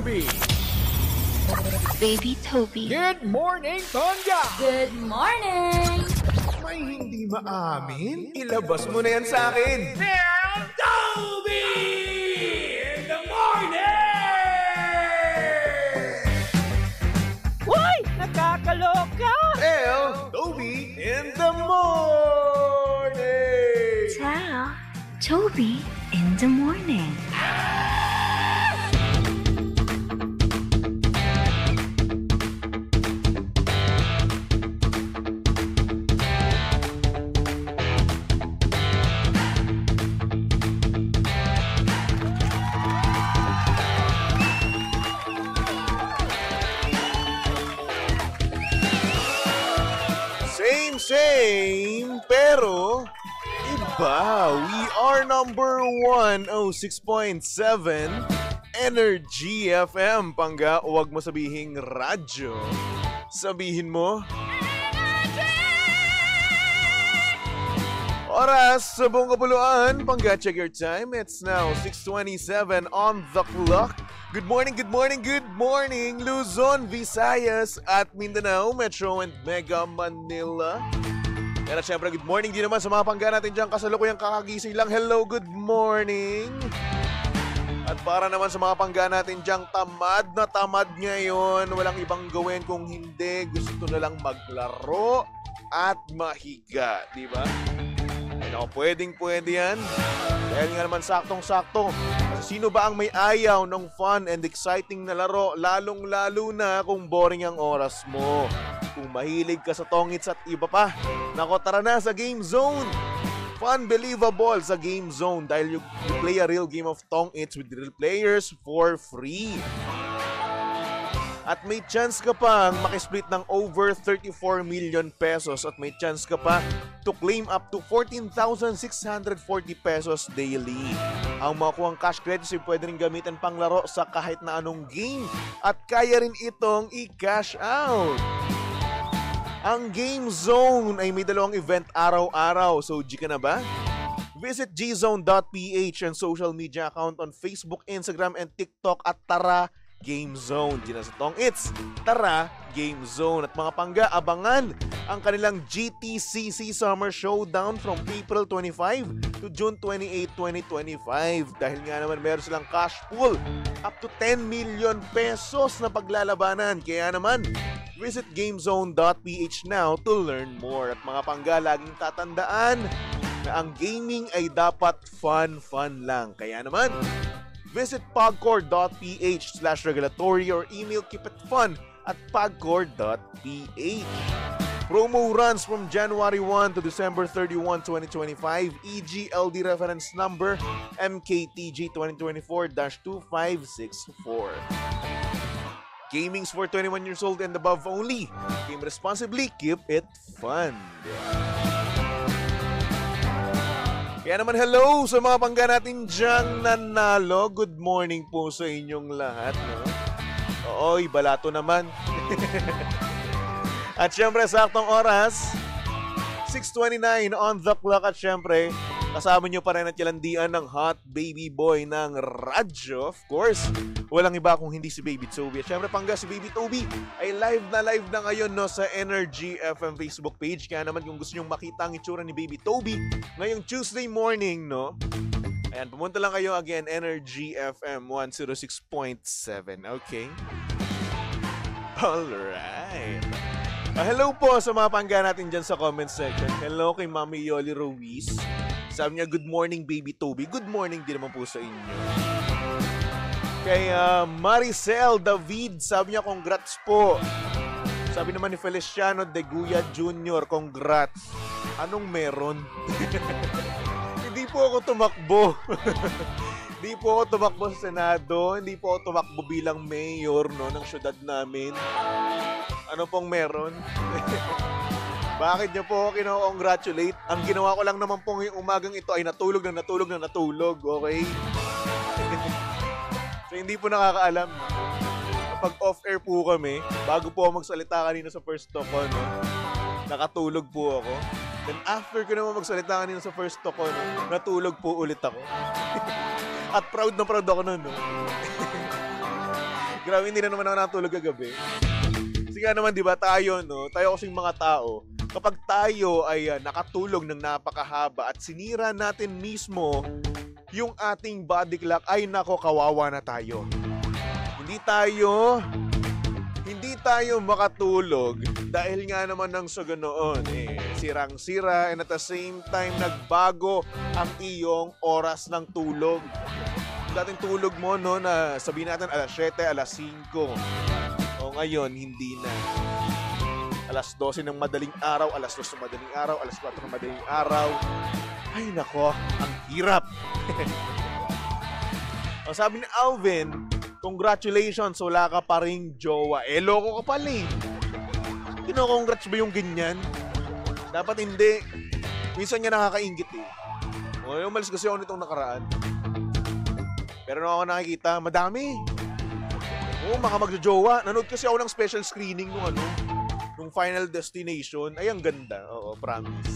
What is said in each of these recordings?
Toby. Baby Toby. Good morning, Tonga! Good morning! May hindi maamin? Ilabas mo na yan sa akin! Toby! In the morning! Hoy! Nakakaloka! Toby in the morning! Ciao, Toby in the morning. Same, pero iba. We are number 106.7 Energy FM. Pangga, huwag mo sabihing radyo. Sabihin mo oras sa buong kapuluan. Pangga, check your time. It's now 6:27 on the clock. Good morning, Luzon, Visayas at Mindanao, Metro and Mega Manila. Yan at syempre, good morning din naman sa mga pangga natin dyan kasalukuyang kakagising lang. Hello, good morning. At para naman sa mga pangga natin dyan tamad na tamad ngayon, walang ibang gawin kung hindi gusto na lang maglaro at mahiga, di ba? Pwedeng-pwede yan. Dahil nga naman saktong-sakto. Sino ba ang may ayaw ng fun and exciting na laro? Lalong-lalo na kung boring ang oras mo. Kung mahilig ka sa tongits at iba pa. Nako, tara na sa Game Zone. Fun, believable sa Game Zone dahil you play a real game of tongits with real players for free. At may chance ka pang makisplit ng over 34 million pesos at may chance ka pa to claim up to 14,640 pesos daily. Ang makuhang cash credits ay pwede rin gamitin pang laro sa kahit na anong game at kaya rin itong i-cash out. Ang Game Zone ay may dalawang event araw-araw. So, G ka na ba? Visit gzone.ph and social media account on Facebook, Instagram, and TikTok at tara Game Zone. Diyan sa Tongits, tara Game Zone. At mga pangga, abangan ang kanilang GTCC Summer Showdown from April 25 to June 28, 2025. Dahil nga naman meron silang cash pool up to 10 million pesos na paglalabanan. Kaya naman, visit gamezone.ph now to learn more. At mga pangga, laging tatandaan na ang gaming ay dapat fun lang. Kaya naman, visit pagcore.ph/regulatory or email keepitfun@pagcore.ph. Promo runs from January 1 to December 31, 2025. EGLD reference number MKTG 2024-2564. Gaming's for 21 years old and above only. Game responsibly, keep it fun. Kaya naman hello sa mga pangga natin dyang nanalo. Good morning po sa inyong lahat. No? Ooy, balato naman. At syempre, saktong oras, 6:29 on the clock. At syempre, kasama nyo pa rin at yalandian ng hot baby boy ng radyo. Of course, walang iba kung hindi si Baby Toby. At syempre, pangga, si Baby Toby ay live na ngayon no, sa Energy FM Facebook page. Kaya naman kung gusto nyong makita ang itsura ni Baby Toby ngayong Tuesday morning, no? Ayan, pumunta lang kayo again, Energy FM 106.7. Okay? Alright. Hello po sa mga pangga natin dyan sa comment section. Hello kay Mami Yoli Ruiz. Sabi niya, good morning Baby Toby. Good morning din naman po sa inyo. Kay Maricel David, sabi niya, congrats po. Sabi naman ni Feliciano de Guya Jr., congrats. Anong meron? Hindi po ako tumakbo. Hindi po ako tumakbo sa Senado. Hindi po ako tumakbo bilang mayor, no, ng syudad namin. Ano pong meron? Bakit niyo po kino-congratulate? Ang ginawa ko lang naman po ngayong umagang ito ay natulog, okay? So hindi po nakakaalam. Kapag off-air po kami, bago po ako magsalita kanina sa first talk ko, no, nakatulog po ako. Then after ko naman magsalita kanina sa first talk ko, no, natulog po ulit ako. At proud na proud ako nun, no? Grabe, hindi na naman ako natulog kagabi. Kasi nga naman, di ba, tayo kasing mga tao, kapag tayo ay nakatulog ng napakahaba at sinira natin mismo yung ating body clock, ay nako, kawawa na tayo. Hindi tayo makatulog dahil nga naman ng sa ganoon, sirang-sira, and at the same time, nagbago ang iyong oras ng tulog. Dating tulog mo, no, na sabihin natin alas 7, alas 5. O ngayon, hindi na. Alas 12 ng madaling araw, alas 2 ng madaling araw, alas 4 ng madaling araw. Ay nako, ang hirap. O sabi ni Alvin, congratulations, wala ka pa ring jowa. Loko ka pala eh. Kino-congrats ba yung ganyan? Dapat hindi. Minsan niya nakakaingit eh. O, umalis kasi ako nitong nakaraan. Pero nung ako nakikita, madami. Oo, magjo-jowa. Nanood kasi ako ng special screening nung Final Destination. Ay, ang ganda. Oo, promise.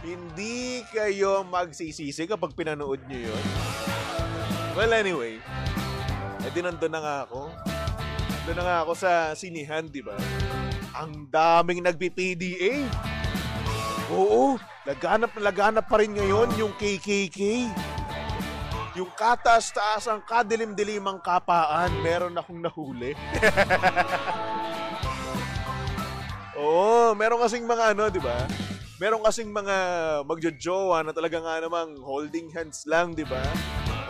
Hindi kayo magsisisi kapag pinanood nyo yun. Well, anyway. Nandun na nga ako. Nandun na nga ako sa sinihan, di ba? Ang daming nagpi-PDA. Oo, laganap pa rin ngayon yung KKK. Yung kataas-taas ang kadilim-dilimang kapaan, meron akong nahuli. Oo, meron kasing mga di ba? Meron kasing mga magjojowa na talaga nga namang holding hands lang, di ba?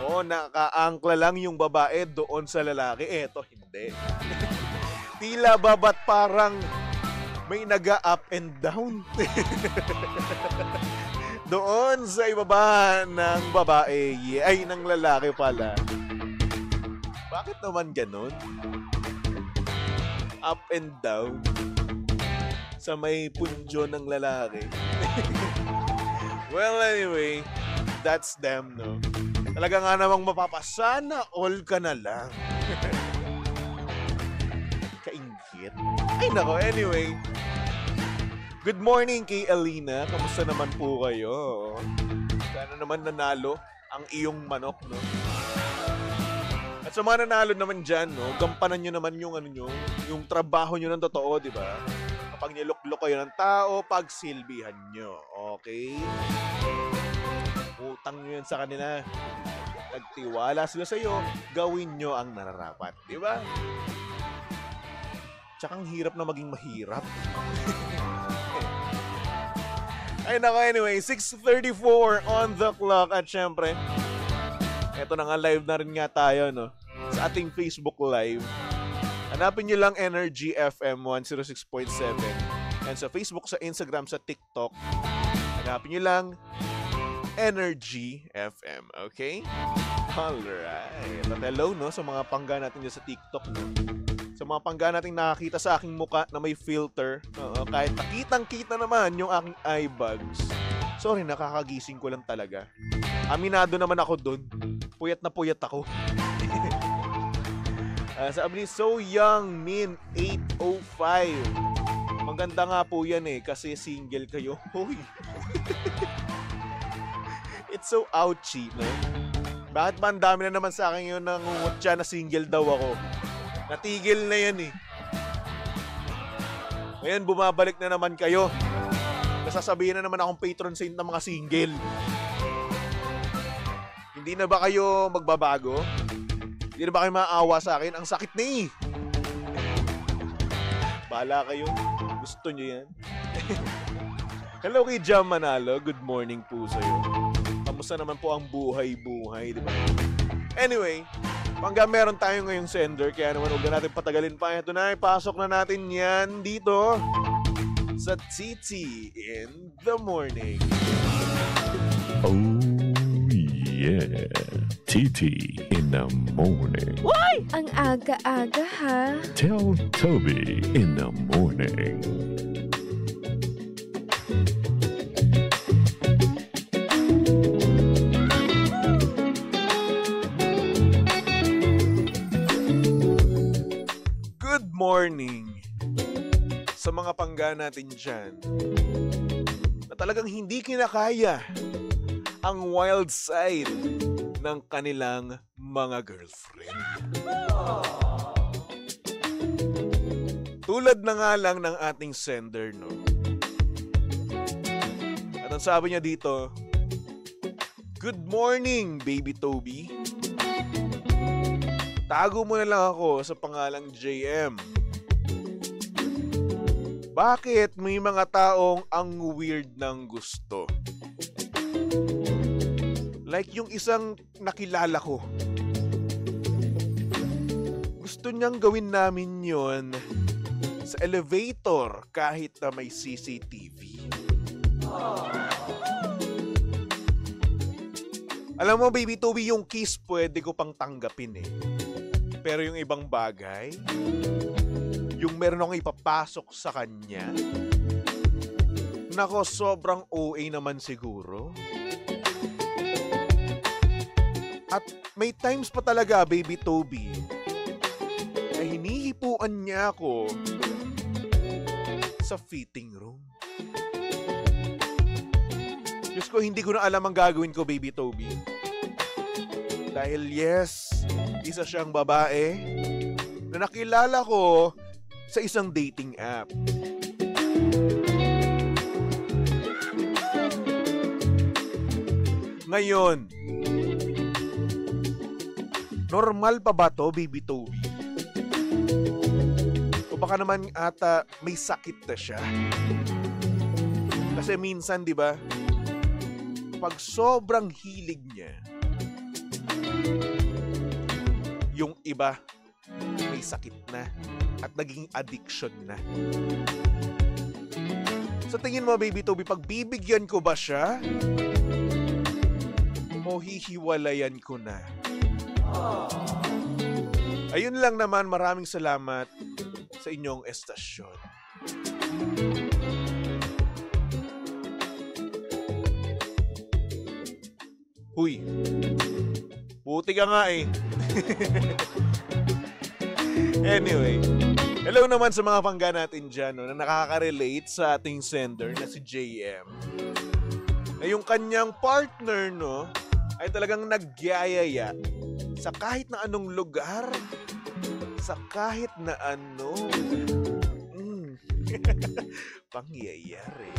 Oo, nakaangkla lang yung babae doon sa lalaki. Eto, hindi. Tila babat parang may naga-up and down. Doon sa ibaba ng babae, ay ng lalaki pala. Bakit naman ganun? Up and down sa may punjo ng lalaki. Well, anyway, that's them, no? Talaga nga namang mapapasana all ka na lang. Kaingit. Ay nako, anyway. Good morning kay Alina. Kamusta naman po kayo? Sana naman nanalo ang iyong manok, no? At sa mga nanalo naman dyan, no? Gampanan nyo naman yung yung trabaho nyo ng totoo, di ba? Kapag niluklok kayo ng tao, pagsilbihan nyo. Okay? Utang nyo yan sa kanila. Nagtiwala sila sa'yo, gawin nyo ang nararapat. Di ba? Tsaka ang hirap na maging mahirap. Ay nako, anyway, 6:34 on the clock. At syempre, eto na nga, live na rin nga tayo, no? Sa ating Facebook Live. Hanapin nyo lang Energy FM 106.7. And sa Facebook, sa Instagram, sa TikTok, hanapin nyo lang Energy FM, okay? Alright. At hello, no? Sa mga pangga natin dyan sa TikTok, no? Sa mga pangga natin nakakita sa aking muka na may filter. Kahit nakitang-kita naman yung aking eye bags. Sorry, nakakagising ko lang talaga. Aminado naman ako dun. Puyat na puyat ako. Sabi ni So Young Min 805. Maganda nga po yan kasi single kayo. Hoy. It's so ouchy, no? Bakit ba ang dami na naman sa akin yun nangungutya na single daw ako? Natigil na yan Ngayon, bumabalik na naman kayo. Nasasabihin na naman akong patron saint ng mga single. Hindi na ba kayo magbabago? Hindi na ba kayo maawa sa akin? Ang sakit na Bahala kayo. Gusto nyo yan? Hello kay Jam Manalo. Good morning po sa'yo. Kamusta naman po ang buhay-buhay, di ba? Anyway, hanggang meron tayo ngayong sender, kaya naman huwag na natin patagalin pa. Ito na, ipasok na natin yan dito sa TT in the Morning. Oh yeah, TT in the Morning. Why? Ang aga-aga ha. Tell Toby in the Morning. Morning sa mga pangga natin dyan na talagang hindi kinakaya ang wild side ng kanilang mga girlfriend. Tulad na nga lang ng ating sender, no? At ang sabi niya dito, "Good morning, Baby Toby. Tago mo na lang ako sa pangalang JM. Bakit may mga taong ang weird ng gusto? Like yung isang nakilala ko. Gusto niyang gawin namin yon sa elevator kahit na may CCTV. Alam mo, Baby Toby, yung kiss pwede ko pang tanggapin eh. Pero yung ibang bagay, yung meron akong ipapasok sa kanya, nako, sobrang OA naman siguro. At may times pa talaga, Baby Toby, na hinihipuan niya ako sa fitting room. Diyos ko, hindi ko na alam ang gagawin ko, Baby Toby. Dahil yes, isa siyang babae na nakilala ko sa isang dating app. Ngayon, normal pa ba to, Baby Toby? O baka naman ata may sakit na siya? Kasi minsan, di ba, pag sobrang hilig niya, yung iba may sakit na at naging addiction na. Sa tingin mo, Baby Toby, pag bibigyan ko ba siya o hihiwalayan ko na? Ayun lang naman, maraming salamat sa inyong estasyon. Huy, buti ka nga eh. Anyway, hello naman sa mga pangga natin dyan, no, na nakaka-relate sa ating sender na si JM. Na yung kanyang partner, no, ay talagang nagyayaya sa kahit na anong lugar, sa kahit na ano. Pangyayari.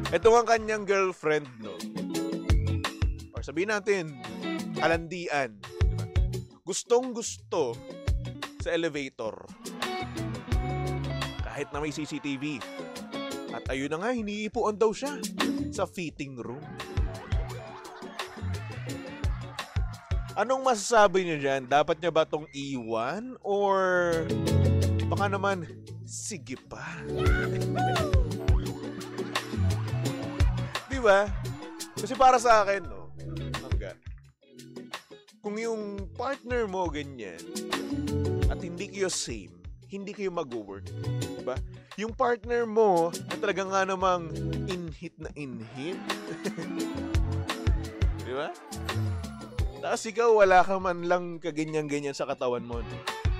Ito ang kanyang girlfriend, no? Or sabihin natin, kalandian. Diba? Gustong-gusto sa elevator. Kahit na may CCTV. At ayun na nga, hinihipuan daw siya sa fitting room. Anong masasabi niyo dyan? Dapat niya ba itong iwan? Or baka naman, sige pa. Diba? Kasi para sa akin, no, hangga, kung yung partner mo ganyan at hindi kayo same, hindi kayo mag-work, diba? Yung partner mo na talaga nga namang in-hit na in-hit. Diba? Tapos ikaw wala ka man lang kaganyan-ganyan sa katawan mo, no?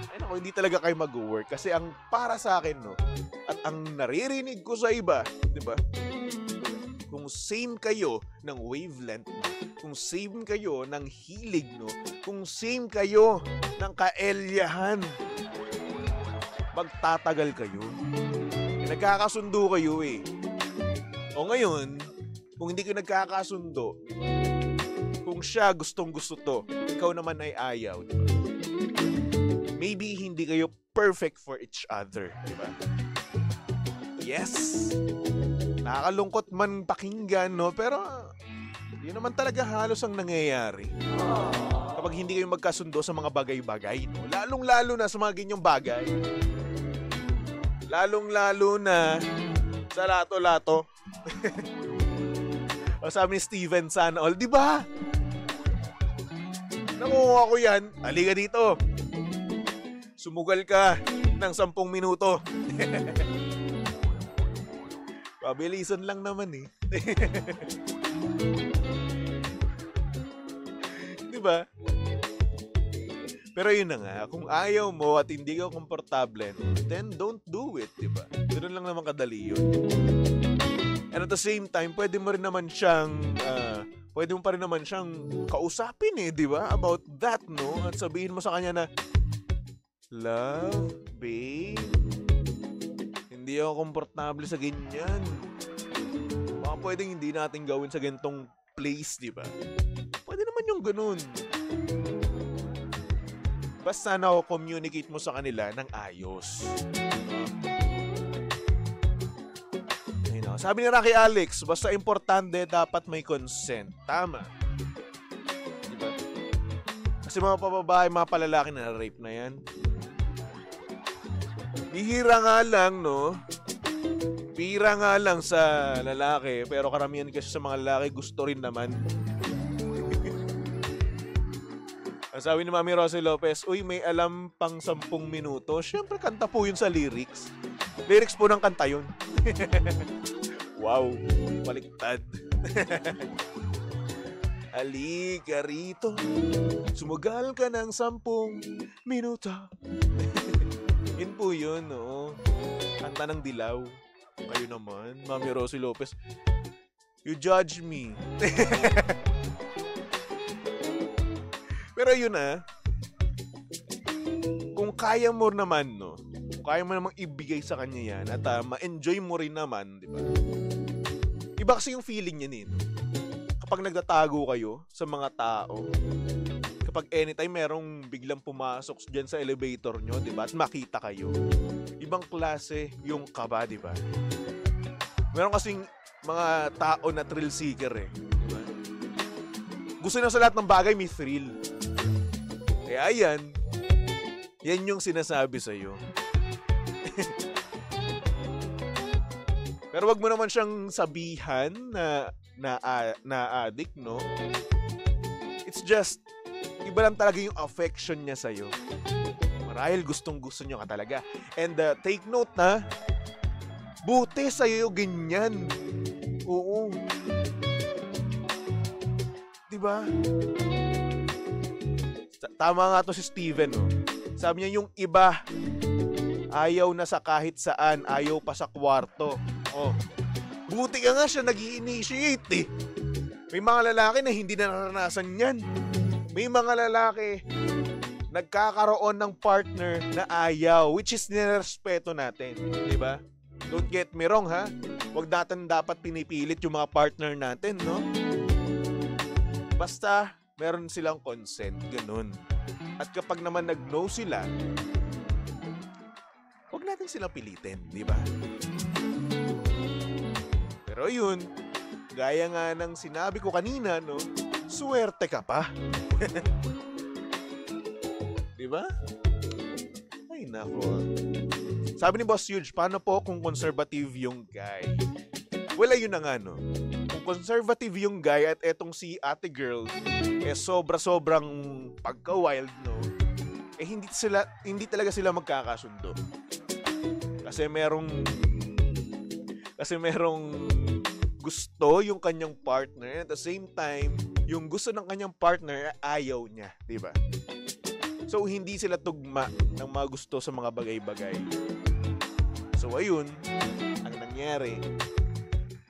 Ay naku, hindi talaga kayo mag-work. Kasi ang para sa akin, no, at ang naririnig ko sa iba, diba? Kung same kayo ng wavelength, no? Kung same kayo ng hilig, no? Kung same kayo ng kaelyahan, magtatagal kayo. Nagkakasundo kayo eh. O ngayon, kung hindi kayo nagkakasundo, kung siya gustong-gusto to, ikaw naman ay ayaw, diba? Maybe hindi kayo perfect for each other, diba? Yes! Nakakalungkot man pakinggan, no? Pero yun naman talaga halos ang nangyayari. Kapag hindi kayo magkasundo sa mga bagay-bagay, no? Lalong-lalo na sa mga ganyang bagay. Lalong-lalo na sa lato-lato. O sabi ni Steven sana all, di ba? Nakuha ko yan. Halika dito. Sumugal ka ng 10 minuto. Pabilisan lang naman eh. Diba? Pero yun na nga, kung ayaw mo at hindi ka komportable, then don't do it, diba? Ganun lang naman kadali yun. And at the same time, pwede mo rin naman siyang pwede mo pa rin naman siyang kausapin di ba? About that, no? At sabihin mo sa kanya na, love, babe, hindi ako komportable sa ganyan. Baka pwedeng hindi natin gawin sa ganitong place, di ba? Pwede naman yung ganun. Basta na-communicate mo sa kanila ng ayos. Sabi ni Rocky Alex, basta importante dapat may consent. Tama. Diba? Kasi mga pababae, mga palalaki na rape na yan. Bihira nga lang, no? Bihira nga lang sa lalaki, pero karamihan kasi sa mga lalaki gusto rin naman. Ang sabi ni Mami Rosie Lopez, uy, may alam pang 10 minuto. Siyempre, kanta po yun sa lyrics. Lyrics po ng kanta yun. Wow, baliktad. Halika rito, sumugal ka ng 10 minuto. Yun po yun, no? Kanta ng dilaw. Kayo naman, Mami Rosie Lopez. You judge me. Pero yun kung kaya mo naman, no? Kung kaya mo namang ibigay sa kanya yan at ma-enjoy mo rin naman, di ba? Iba kasi yung feeling niya no? Kapag nagtatago kayo sa mga tao, kapag anytime merong biglang pumasok dyan sa elevator nyo, di ba? At makita kayo. Ibang klase yung kaba, di ba? Meron kasing mga tao na thrill seeker di ba? Gusto na sa lahat ng bagay may thrill. Kaya yan yung sinasabi sa'yo. Pero wag mo naman siyang sabihan na addict, no? It's just, iba lang talaga yung affection niya sa'yo. Marahil gustong-gusto niyo ka talaga. And take note na, buti sa'yo ganyan. Oo. Diba? Tama nga to si Steven, no? Sabi niya yung iba, ayaw na sa kahit saan, ayaw pa sa kwarto. Oh. Buti ka nga siya nag-i-initiate May mga lalaki na hindi na naranasan yan. May mga lalaki nagkakaroon ng partner na ayaw, which is nirespeto natin. Diba? Don't get me wrong, ha? Huwag natin dapat pinipilit yung mga partner natin, no? Basta meron silang consent, ganun. At kapag naman nag-no sila, huwag natin silang pilitin, di ba? Pero yun, gaya nga ng sinabi ko kanina, no? Suwerte ka pa. Di ba? Ay, nako. Sabi ni Boss Huge, paano po kung conservative yung guy? Well, ayun na nga, no? Kung conservative yung guy at etong si ate girl, sobra-sobrang pagka-wild, no? Hindi talaga sila magkakasundo. Kasi merong gusto yung kanyang partner, at the same time, yung gusto ng kanyang partner ayaw niya, di ba? So, hindi sila tugma ng mga gusto sa mga bagay-bagay. So, ayun, ang nangyari,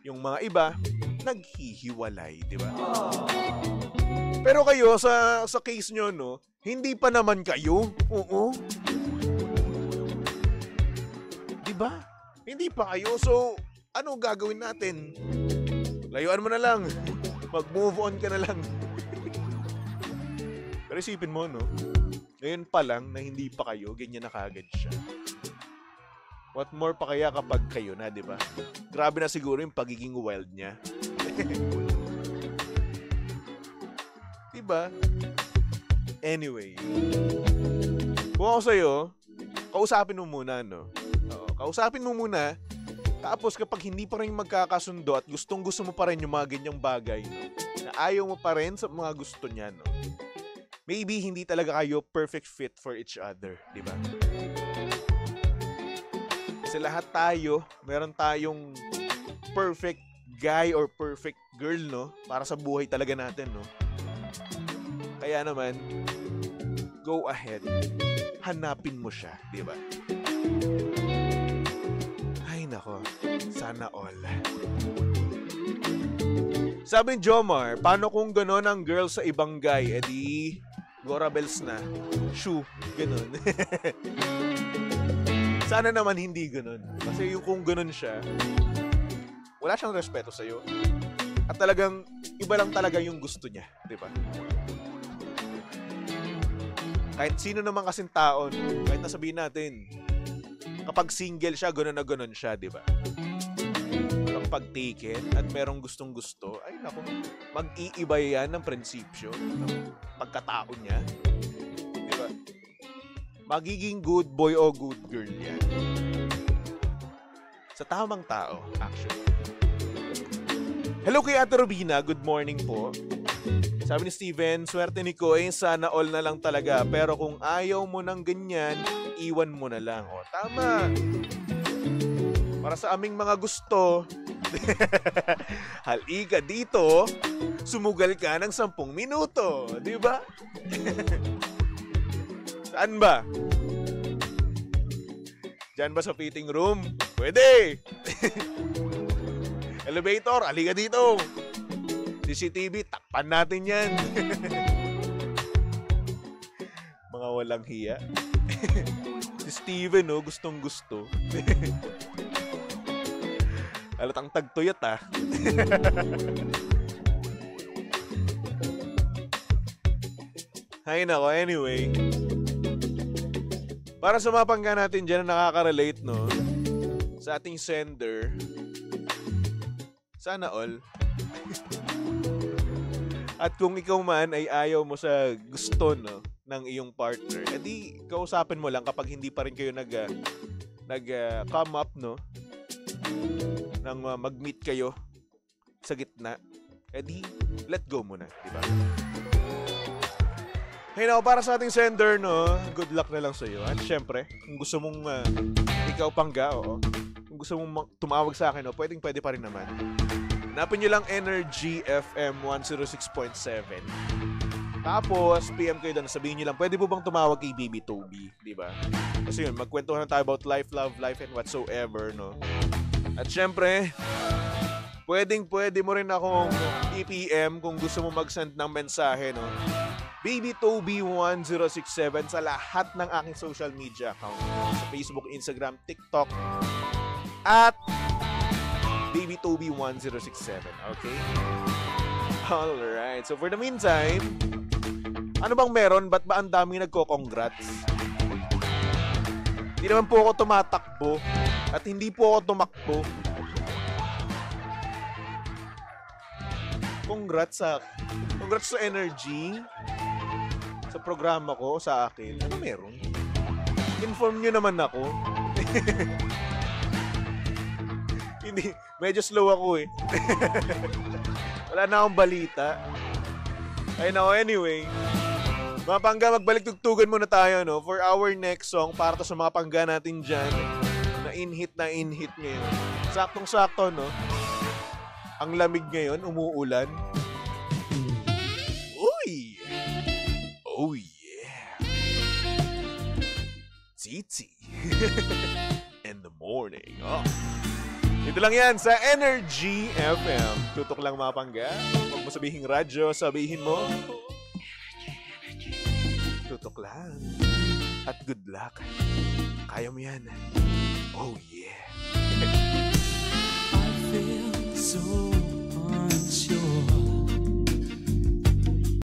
yung mga iba, naghihiwalay, di ba? Pero kayo, sa case nyo, no, hindi pa naman kayo. Oo. Di ba? Hindi pa kayo. So, ano gagawin natin? Layuan mo na lang. Mag-move on ka na lang. Pero isipin mo, no? Ngayon pa lang na hindi pa kayo, ganyan na kagad siya. What more pa kaya kapag kayo na, di ba? Grabe na siguro yung pagiging wild niya. Diba? Anyway. Kung ako sa'yo, kausapin mo muna, no? Oo, kausapin mo muna. Tapos kapag hindi pa rin magkakasundo at gustong-gusto mo pa rin yung mga ganyang bagay, no? Na ayaw mo pa rin sa mga gusto niya, no? Maybe hindi talaga kayo perfect fit for each other, di ba? Kasi lahat tayo, meron tayong perfect guy or perfect girl, no? Para sa buhay talaga natin, no? Kaya naman, go ahead. Hanapin mo siya, di ba? Ay, nako. Sana all. Sabi ni Jomar, paano kung gano'n ang girl sa ibang guy? Eh di, Gora Bells na. Shoo, gano'n. Sana naman hindi gano'n. Kasi yung kung gano'n siya, wala siyang respeto sa'yo. At talagang, iba lang talaga yung gusto niya. Di ba? Kahit sino naman kasing taon, kahit nasabihin natin, kapag single siya, gano'n na gano'n siya, di ba? Kapag taken at merong gustong gusto, ay naku, mag-iiba yan ng prinsipyo, ng pagkatao niya. Di ba? Magiging good boy o good girl yan. Sa tamang tao, actually. Hello kay Ate Robina, good morning po. Sabi ni Steven, swerte ni Koy, sana all na lang talaga. Pero kung ayaw mo ng ganyan, iwan mo na lang. O, tama. Para sa aming mga gusto, halika dito, sumugal ka ng 10 minuto. Di ba? Saan ba? Diyan ba sa fitting room? Pwede! Elevator, halika dito. CCTV, takpan natin yan. Mga walang hiya. Si Steven, no, gustong gusto. Halatang tagtuyot, ah. Hay nako, anyway. Para sa mga pangga natin dyan na nakaka-relate, no, sa ating sender, sana all. At kung ikaw man ay ayaw mo sa gusto, no, ng iyong partner, edi kausapin mo lang kapag hindi pa rin kayo come up, no, nang mag-meet kayo sa gitna, edi let go muna, di ba? Hey now, para sa ating sender, no, good luck na lang sa iyo. At syempre, kung gusto mong ikaw pangga, oo, kung gusto mong tumawag sa akin, pwede pa rin naman. Hanapin nyo lang Energy FM 106.7. Tapos, PM kayo doon, sabihin nyo lang, pwede po bang tumawag kay Baby Toby, di ba? Kasi yun, magkwentuhan tayo about life, love, life, and whatsoever, no? At syempre, pwede mo rin akong i-PM kung gusto mo mag-send ng mensahe, no? Baby Toby 1067 sa lahat ng aking social media account. Sa Facebook, Instagram, TikTok, at Baby Toby 1067, okay? Alright, so for the meantime, ano bang meron? Ba't ba ang daming nagko-congrats? Hindi naman po ako tumatakbo at hindi po ako tumakbo. Congrats sa Energy, sa programa ko, sa akin. Ano meron? Inform nyo naman ako. Hindi, medyo slow ako eh. Wala na akong balita. Ay nako, anyway. Mga pangga, magbalik tugtugan muna tayo, no? For our next song, para to sa mga pangga natin dyan, na in-hit ngayon. Saktong-sakto, no? Ang lamig ngayon, umuulan. Uy! Oh yeah! Titi! In the morning. Oh. Ito lang yan sa Energy FM. Tutok lang mga pangga. Huwag mo sabihin radyo, sabihin mo tutok lang. At good luck. Kaya mo yan. Oh yeah.